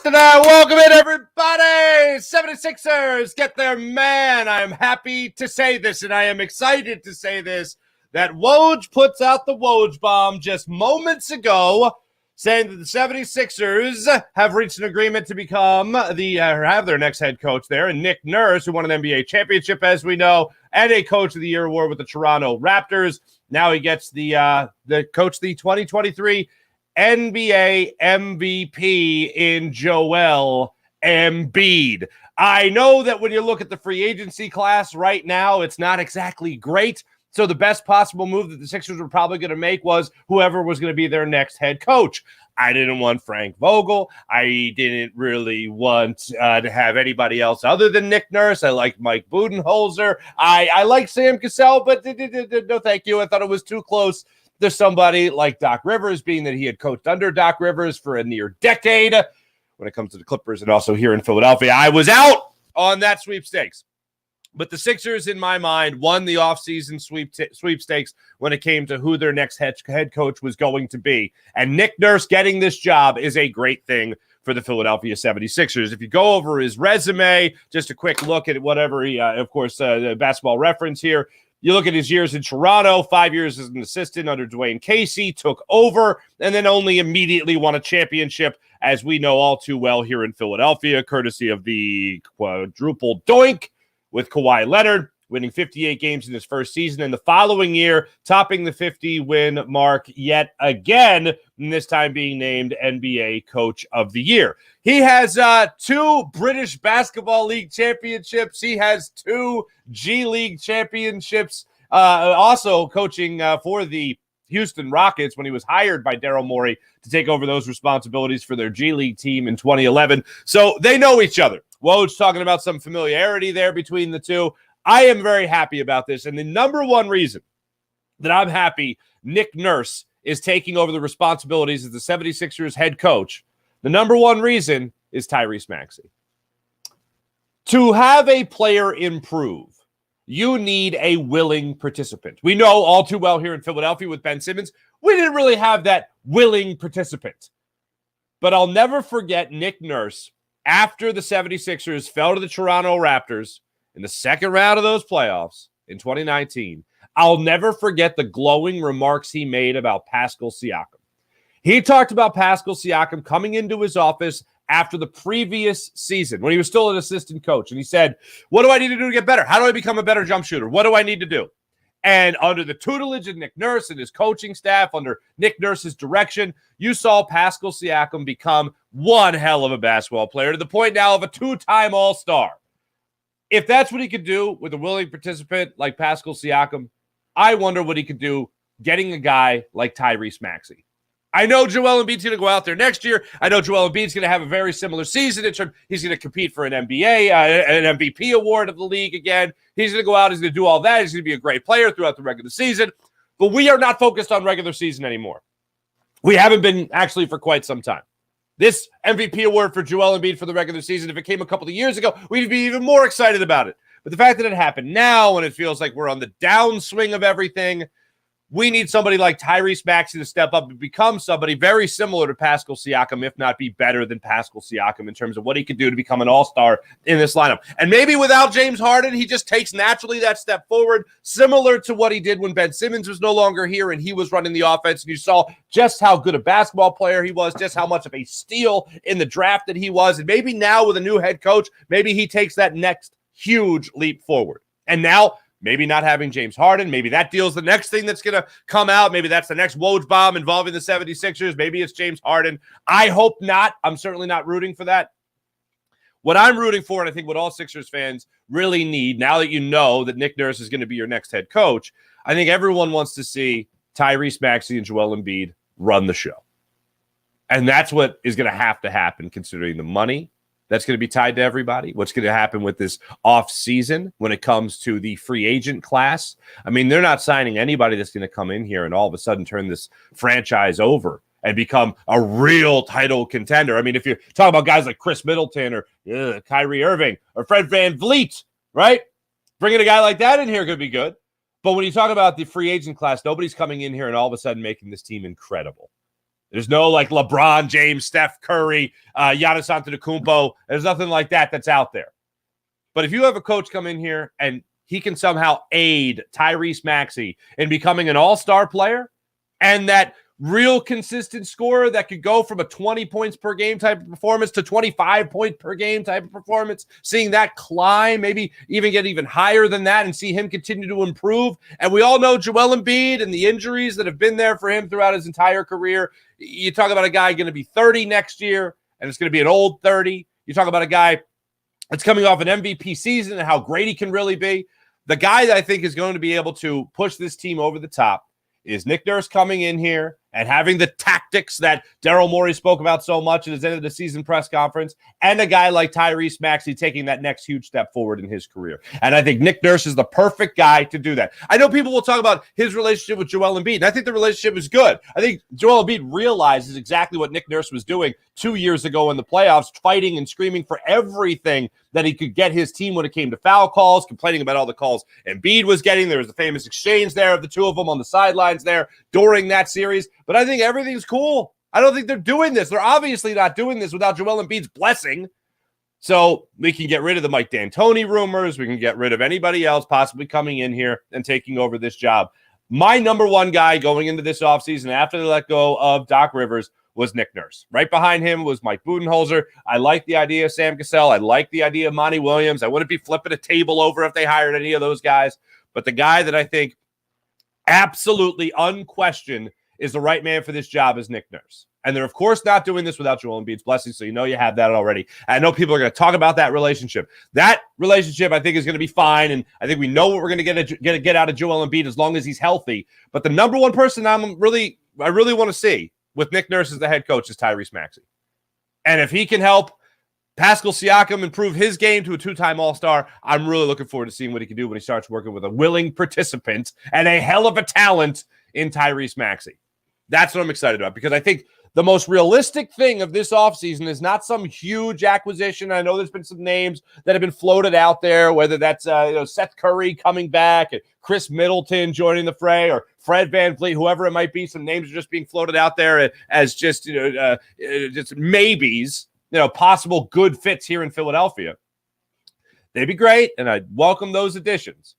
Welcome in, everybody. 76ers get their man. I am happy to say this, and I am excited to say this, that WOJ puts out the WOJ bomb just moments ago, saying that the 76ers have reached an agreement to become have their next head coach there, and Nick Nurse, who won an NBA championship, as we know, and a Coach of the Year award with the Toronto Raptors. Now he gets the coach of the 2023 NBA MVP in Joel Embiid. I know that when you look at the free agency class right now, it's not exactly great. So the best possible move that the Sixers were probably going to make was whoever was going to be their next head coach. I didn't want Frank Vogel. I didn't really want to have anybody else other than Nick Nurse. I like Mike Budenholzer. I like Sam Cassell, but no thank you. I thought it was too close. There's somebody like Doc Rivers, being that he had coached under Doc Rivers for a near decade when it comes to the Clippers and also here in Philadelphia. I was out on that sweepstakes. But the Sixers, in my mind, won the offseason sweepstakes when it came to who their next head coach was going to be. And Nick Nurse getting this job is a great thing for the Philadelphia 76ers. If you go over his resume, just a quick look at whatever he, of course, the basketball reference here, you look at his years in Toronto, 5 years as an assistant under Dwayne Casey, took over, and then only immediately won a championship, as we know all too well here in Philadelphia, courtesy of the quadruple doink with Kawhi Leonard, winning 58 games in his first season, and the following year, topping the 50-win mark yet again, and this time being named NBA Coach of the Year. He has 2 British Basketball League championships. He has 2 G League championships, also coaching for the Houston Rockets when he was hired by Daryl Morey to take over those responsibilities for their G League team in 2011. So they know each other. Woj talking about some familiarity there between the two. I am very happy about this. And the number one reason that I'm happy Nick Nurse is taking over the responsibilities as the 76ers head coach, the number one reason is Tyrese Maxey. To have a player improve, you need a willing participant. We know all too well here in Philadelphia with Ben Simmons, we didn't really have that willing participant. But I'll never forget Nick Nurse after the 76ers fell to the Toronto Raptors in the second round of those playoffs in 2019. I'll never forget the glowing remarks he made about Pascal Siakam. He talked about Pascal Siakam coming into his office after the previous season when he was still an assistant coach. And he said, what do I need to do to get better? How do I become a better jump shooter? What do I need to do? And under the tutelage of Nick Nurse and his coaching staff, under Nick Nurse's direction, you saw Pascal Siakam become one hell of a basketball player to the point now of a 2-time All-Star. If that's what he could do with a willing participant like Pascal Siakam, I wonder what he could do getting a guy like Tyrese Maxey. I know Joel Embiid's going to go out there next year. I know Joel Embiid's going to have a very similar season. He's going to compete for an NBA, an MVP award of the league again. He's going to go out. He's going to do all that. He's going to be a great player throughout the regular season. But we are not focused on regular season anymore. We haven't been actually for quite some time. This MVP award for Joel Embiid for the regular season, if it came a couple of years ago, we'd be even more excited about it. But the fact that it happened now and it feels like we're on the downswing of everything, we need somebody like Tyrese Maxey to step up and become somebody very similar to Pascal Siakam, if not be better than Pascal Siakam in terms of what he could do to become an all-star in this lineup. And maybe without James Harden, he just takes naturally that step forward, similar to what he did when Ben Simmons was no longer here and he was running the offense. And you saw just how good a basketball player he was, just how much of a steal in the draft that he was. And maybe now with a new head coach, maybe he takes that next huge leap forward. And now, maybe not having James Harden, maybe that deal's the next thing that's going to come out. Maybe that's the next Woj bomb involving the 76ers. Maybe it's James Harden. I hope not. I'm certainly not rooting for that. What I'm rooting for, and I think what all Sixers fans really need, now that you know that Nick Nurse is going to be your next head coach, I think everyone wants to see Tyrese Maxey and Joel Embiid run the show. And that's what is going to happen considering the money that's going to be tied to everybody. What's going to happen with this offseason when it comes to the free agent class? I mean, they're not signing anybody that's going to come in here and all of a sudden turn this franchise over and become a real title contender. I mean, if you're talking about guys like Chris Middleton or Kyrie Irving or Fred VanVleet, right? Bringing a guy like that in here could be good. But when you talk about the free agent class, nobody's coming in here and all of a sudden making this team incredible. There's no like LeBron James, Steph Curry, Giannis Antetokounmpo. There's nothing like that that's out there. But if you have a coach come in here and he can somehow aid Tyrese Maxey in becoming an all-star player and that real consistent scorer that could go from a 20 points per game type of performance to 25 point per game type of performance, seeing that climb, maybe even get even higher than that and see him continue to improve. And we all know Joel Embiid and the injuries that have been there for him throughout his entire career. You talk about a guy going to be 30 next year, and it's going to be an old 30. You talk about a guy that's coming off an MVP season and how great he can really be. The guy that I think is going to be able to push this team over the top is Nick Nurse coming in here and having the tactics that Daryl Morey spoke about so much at his end of the season press conference, and a guy like Tyrese Maxey taking that next huge step forward in his career. And I think Nick Nurse is the perfect guy to do that. I know people will talk about his relationship with Joel Embiid, and I think the relationship is good. I think Joel Embiid realizes exactly what Nick Nurse was doing 2 years ago in the playoffs, fighting and screaming for everything that he could get his team when it came to foul calls, complaining about all the calls Embiid was getting. There was a famous exchange there of the two of them on the sidelines there during that series. But I think everything's cool. I don't think they're doing this. They're obviously not doing this without Joel Embiid's blessing. So we can get rid of the Mike D'Antoni rumors. We can get rid of anybody else possibly coming in here and taking over this job. My number one guy going into this offseason after they let go of Doc Rivers was Nick Nurse. Right behind him was Mike Budenholzer. I like the idea of Sam Cassell. I like the idea of Monty Williams. I wouldn't be flipping a table over if they hired any of those guys. But the guy that I think absolutely unquestioned is the right man for this job is Nick Nurse. And they're, of course, not doing this without Joel Embiid's blessing, so you know you have that already. I know people are going to talk about that relationship. That relationship, I think, is going to be fine, and I think we know what we're going to get out of Joel Embiid as long as he's healthy. But the number one person I really want to see with Nick Nurse as the head coach is Tyrese Maxey. And if he can help Pascal Siakam improve his game to a two-time All-Star, I'm really looking forward to seeing what he can do when he starts working with a willing participant and a hell of a talent in Tyrese Maxey. That's what I'm excited about, because I think the most realistic thing of this offseason is not some huge acquisition. I know there's been some names that have been floated out there, whether that's Seth Curry coming back, and Chris Middleton joining the fray, or Fred VanVleet, whoever it might be. Some names are just being floated out there as just just maybes, possible good fits here in Philadelphia. They'd be great, and I'd welcome those additions.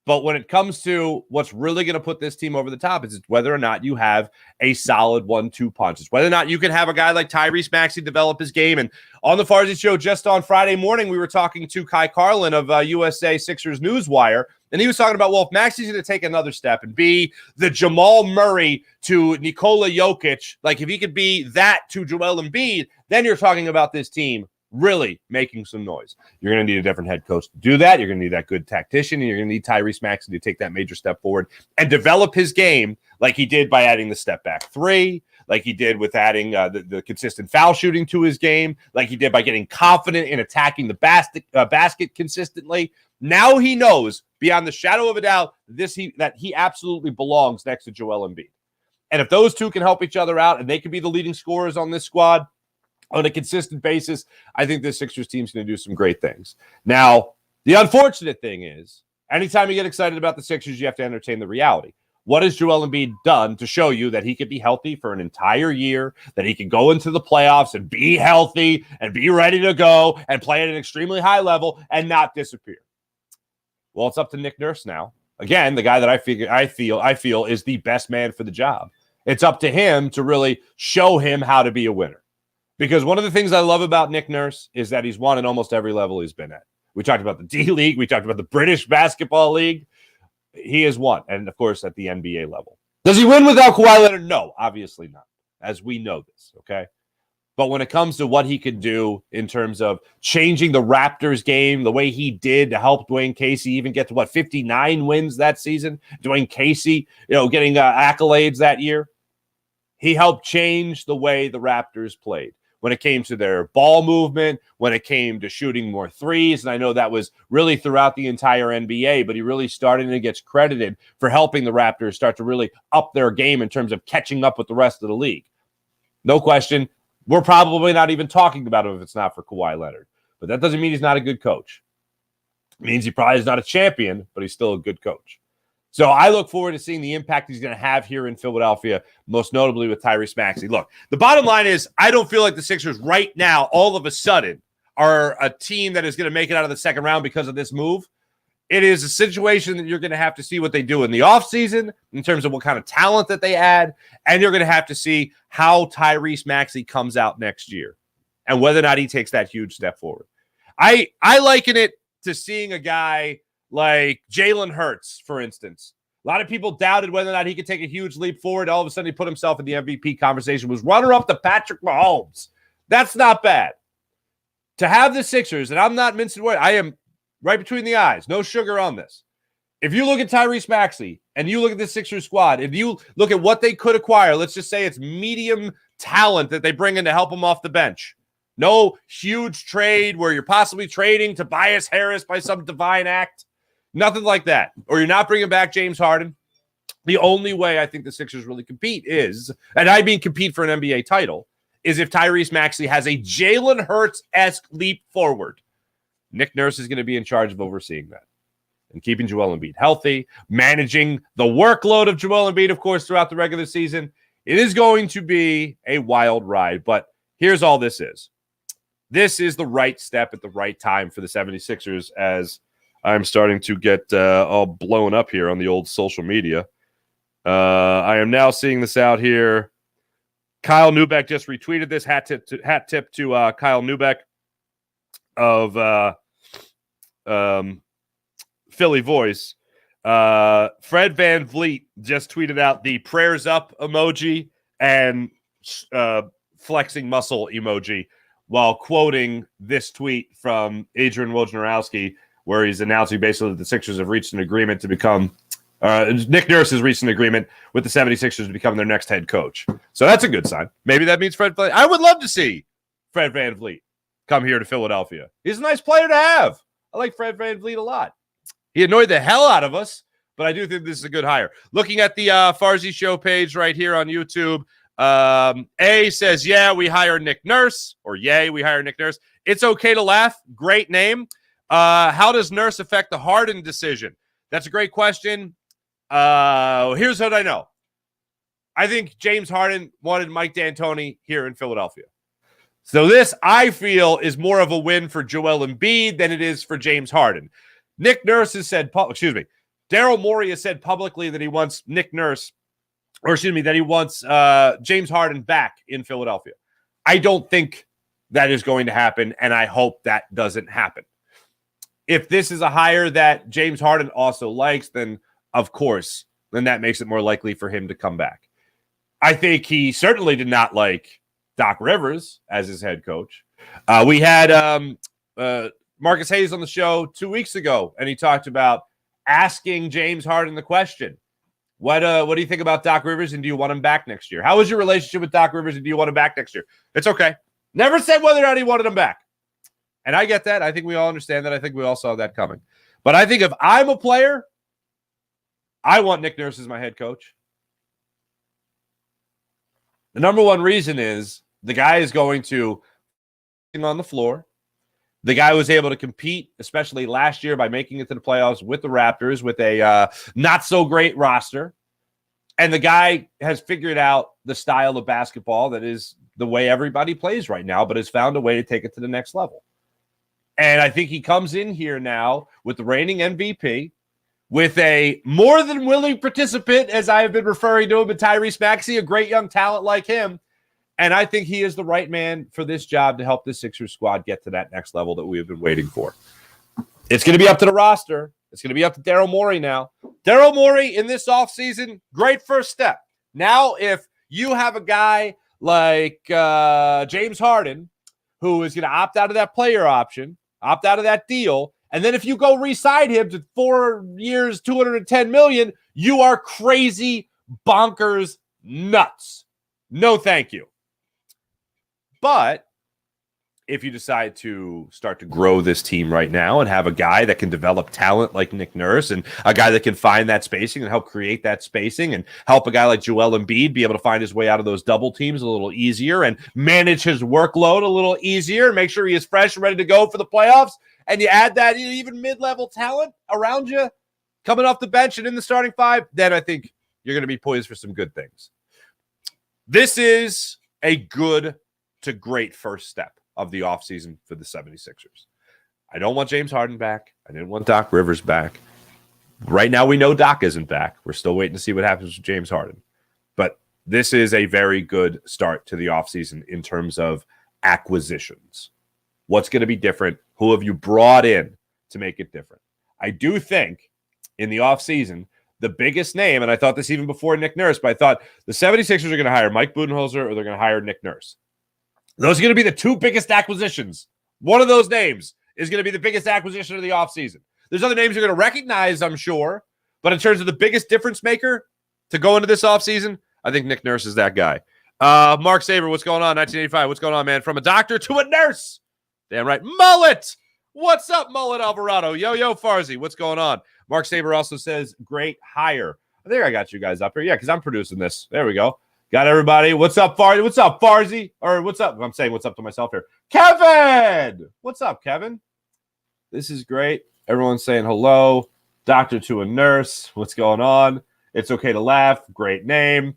But when it comes to what's really going to put this team over the top, is it's whether or not you have a solid 1-2 punch. It's whether or not you can have a guy like Tyrese Maxey develop his game. And on the Farzy show just on Friday morning, we were talking to Kai Carlin of USA Sixers Newswire, and he was talking about, well, if Maxey's going to take another step and be the Jamal Murray to Nikola Jokic, like if he could be that to Joel Embiid, then you're talking about this team really making some noise. You're going to need a different head coach to do that. You're going to need that good tactician, and you're going to need Tyrese Maxey to take that major step forward and develop his game like he did by adding the step back three, like he did with adding the consistent foul shooting to his game, like he did by getting confident in attacking the basket consistently. Now he knows beyond the shadow of a doubt that he absolutely belongs next to Joel Embiid. And if those two can help each other out and they can be the leading scorers on this squad on a consistent basis, I think this Sixers team's going to do some great things. Now, the unfortunate thing is, anytime you get excited about the Sixers, you have to entertain the reality. What has Joel Embiid done to show you that he could be healthy for an entire year, that he can go into the playoffs and be healthy and be ready to go and play at an extremely high level and not disappear? Well, it's up to Nick Nurse now. Again, the guy that I feel is the best man for the job. It's up to him to really show him how to be a winner. Because one of the things I love about Nick Nurse is that he's won at almost every level he's been at. We talked about the D-League. We talked about the British Basketball League. He has won. And, of course, at the NBA level. Does he win without Kawhi Leonard? No, obviously not, as we know this, okay? But when it comes to what he could do in terms of changing the Raptors game, the way he did to help Dwayne Casey even get to, 59 wins that season? Dwayne Casey, getting accolades that year. He helped change the way the Raptors played. When it came to their ball movement, when it came to shooting more threes. And I know that was really throughout the entire NBA, but he really started and gets credited for helping the Raptors start to really up their game in terms of catching up with the rest of the league. No question, we're probably not even talking about him if it's not for Kawhi Leonard. But that doesn't mean he's not a good coach. It means he probably is not a champion, but he's still a good coach. So I look forward to seeing the impact he's going to have here in Philadelphia, most notably with Tyrese Maxey. Look, the bottom line is I don't feel like the Sixers right now, all of a sudden, are a team that is going to make it out of the second round because of this move. It is a situation that you're going to have to see what they do in the offseason in terms of what kind of talent that they add, and you're going to have to see how Tyrese Maxey comes out next year and whether or not he takes that huge step forward. I liken it to seeing a guy like Jalen Hurts, for instance. A lot of people doubted whether or not he could take a huge leap forward. All of a sudden, he put himself in the MVP conversation, was runner-up to Patrick Mahomes. That's not bad. To have the Sixers, and I'm not mincing words, I am right between the eyes, no sugar on this. If you look at Tyrese Maxey and you look at the Sixers squad, if you look at what they could acquire, let's just say it's medium talent that they bring in to help them off the bench. No huge trade where you're possibly trading Tobias Harris by some divine act. Nothing like that. Or you're not bringing back James Harden. The only way I think the Sixers really compete is, and I mean compete for an NBA title, is if Tyrese Maxey has a Jalen Hurts-esque leap forward. Nick Nurse is going to be in charge of overseeing that and keeping Joel Embiid healthy, managing the workload of Joel Embiid, of course, throughout the regular season. It is going to be a wild ride, but here's all this is. This is the right step at the right time for the 76ers as I'm starting to get all blown up here on the old social media. I am now seeing this out here. Kyle Neubeck just retweeted this. Hat tip to Kyle Neubeck of Philly Voice. Fred VanVleet just tweeted out the prayers up emoji and flexing muscle emoji while quoting this tweet from Adrian Wojnarowski, where he's announcing basically that the Sixers have reached an agreement to become Nick Nurse has reached an agreement with the 76ers to become their next head coach. So that's a good sign. Maybe that means Fred VanVleet. I would love to see Fred VanVleet come here to Philadelphia. He's a nice player to have. I like Fred VanVleet a lot. He annoyed the hell out of us, but I do think this is a good hire. Looking at the Farzy show page right here on YouTube, A says, yeah, we hire Nick Nurse, or yay, we hire Nick Nurse. It's okay to laugh. Great name. How does Nurse affect the Harden decision? That's a great question. Here's what I know. I think James Harden wanted Mike D'Antoni here in Philadelphia. So this, I feel, is more of a win for Joel Embiid than it is for James Harden. Nick Nurse has said, Daryl Morey has said publicly that he wants that he wants James Harden back in Philadelphia. I don't think that is going to happen, and I hope that doesn't happen. If this is a hire that James Harden also likes, then of course, then that makes it more likely for him to come back. I think he certainly did not like Doc Rivers as his head coach. We had Marcus Hayes on the show 2 weeks ago, and he talked about asking James Harden the question, what do you think about Doc Rivers, and do you want him back next year? How was your relationship with Doc Rivers, and do you want him back next year? It's okay. Never said whether or not he wanted him back. And I get that. I think we all understand that. I think we all saw that coming. But I think if I'm a player, I want Nick Nurse as my head coach. The number one reason is the guy is going to on the floor. The guy was able to compete, especially last year, by making it to the playoffs with the Raptors with a not-so-great roster. And the guy has figured out the style of basketball that is the way everybody plays right now, but has found a way to take it to the next level. And I think he comes in here now with the reigning MVP, with a more than willing participant, as I have been referring to him, in Tyrese Maxey, a great young talent like him. And I think he is the right man for this job to help the Sixers squad get to that next level that we have been waiting for. It's going to be up to the roster. It's going to be up to Daryl Morey now. Daryl Morey in this offseason, great first step. Now, if you have a guy like James Harden, who is going to opt out of that player option, opt out of that deal, and then if you go re-sign him to 4 years, $210 million, you are crazy, bonkers, nuts. No, thank you. But if you decide to start to grow this team right now and have a guy that can develop talent like Nick Nurse and a guy that can find that spacing and help create that spacing and help a guy like Joel Embiid be able to find his way out of those double teams a little easier and manage his workload a little easier, make sure he is fresh and ready to go for the playoffs, and you add that even mid-level talent around you, coming off the bench and in the starting five, then I think you're going to be poised for some good things. This is a good to great first step of the offseason for the 76ers. I don't want James Harden back. I didn't want Doc Rivers back. Right now, we know Doc isn't back. We're still waiting to see what happens with James Harden. But this is a very good start to the offseason in terms of acquisitions. What's going to be different? Who have you brought in to make it different? I do think in the offseason, the biggest name, and I thought this even before Nick Nurse, but I thought the 76ers are going to hire Mike Budenholzer or they're going to hire Nick Nurse. Those are going to be the two biggest acquisitions. One of those names is going to be the biggest acquisition of the offseason. There's other names you're going to recognize, I'm sure. But in terms of the biggest difference maker to go into this offseason, I think Nick Nurse is that guy. Mark Saber, what's going on? 1985, what's going on, man? From a doctor to a nurse. Damn right. Mullet. What's up, Mullet Alvarado? Yo, Farzy, what's going on? Mark Saber also says, great hire. I think I got you guys up here. Yeah, because I'm producing this. There we go. Got everybody. What's up, Farzy? What's up, Farzy? Or what's up? I'm saying what's up to myself here. Kevin! What's up, Kevin? This is great. Everyone's saying hello. Doctor to a nurse. What's going on? It's okay to laugh. Great name.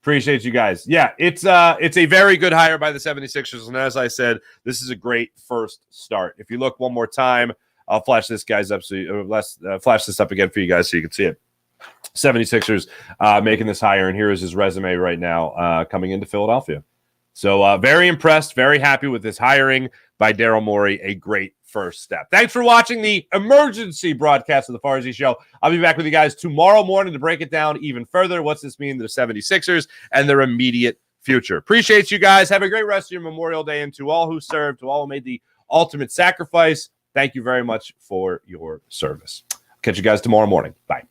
Appreciate you guys. Yeah, it's a very good hire by the 76ers. And as I said, this is a great first start. If you look one more time, I'll flash this guys up flash this up again for you guys so you can see it. 76ers making this hire, and here is his resume right now coming into Philadelphia. So very impressed, very happy with this hiring by Daryl Morey. A great first step. Thanks for watching the emergency broadcast of the Farzy Show. I'll be back with you guys tomorrow morning to break it down even further. What's this mean to the 76ers and their immediate future? Appreciate you guys. Have a great rest of your Memorial Day, and to all who served, to all who made the ultimate sacrifice, thank you very much for your service. Catch you guys tomorrow morning. Bye.